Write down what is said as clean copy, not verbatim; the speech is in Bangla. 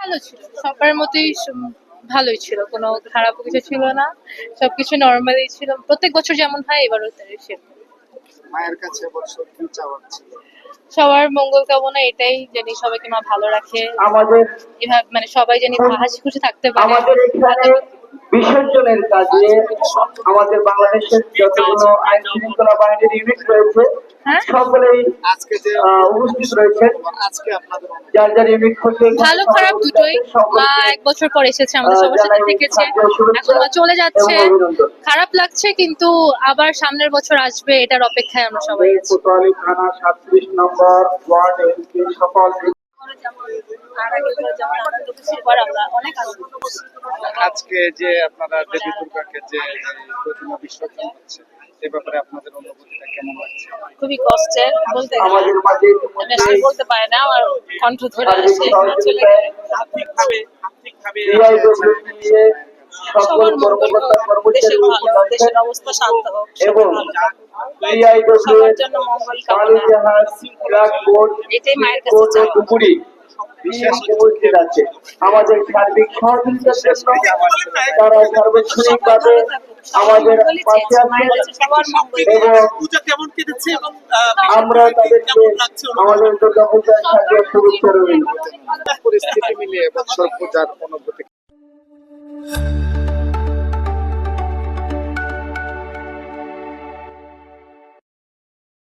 ভালো ছিল, সবার মতোই ভালোই ছিল, কোনো খারাপ কিছু ছিল না, সবকিছু নর্মালি ছিল, প্রত্যেক বছর যেমন হয় এবারও তাই ছিল। মায়ের কাছে বছর কি চাওয়ার ছিল? সবার মঙ্গল কামনা, এটাই জানি সবাইকে মা ভালো রাখে, আমাদের এভাবে মানে সবাই জানি হাসি খুশি থাকতে পারে। আমাদের এখানে বিসর্জনের কাজে আমাদের বাংলাদেশের যতগুলো আইন শৃঙ্খলা বাহিনীর ইউনিট রয়েছে হ্যাঁ, সকলেই আজকে যে উপস্থিত রয়েছেন। আজকে আপনাদের যার যার ইউনিট থেকে ভালো খারাপ দুটোই। মা এক বছর পর এসেছে, আমাদের সবার সাথে থেকেছে, এখন মা চলে যাচ্ছে, খারাপ লাগছে, কিন্তু আবার সামনের বছর আসবে এটার অপেক্ষায় আমরা সবাই আছি। কোতোয়ালি থানা 37 নম্বর ওয়ার্ড এমপি সকল আজকে যে আপনারা দেবী দুর্গাকে যে প্রতিমা বিসর্জন হচ্ছে এ ব্যাপারে আপনাদের অনুভূতিটা কেমন লাগছে? খুবই কষ্টের, বলতে গেলে আমাদের মাঝে আমি আসলে বলতে পারি না, আমার কণ্ঠ ধরে আসে, চলে গেলে সকল সবার মঙ্গল কর্মকর্তা হোক, দেশের কর্মচারী ভালো, দেশের অবস্থা শান্ত হোক, এবং সবাই ভালো থাকুক, সবার জন্য মঙ্গল কামনা, এটাই মায়ের কাছে চাওয়া। বিশেষ উপস্থিত আছে আমাদের সার্বিক সহযোগিতার জন্য তারা সার্বক্ষণিক ভাবে আমাদের পাশে আছে এবং পূজা কেমন কেটেছে এবং আমরা তাদেরকে কেমন লাগছে আমাদের দুর্গাপূজার সাথে শুভেচ্ছা রইল। পরিস্থিতি মিলিয়ে বছর পূজার অনুভূতি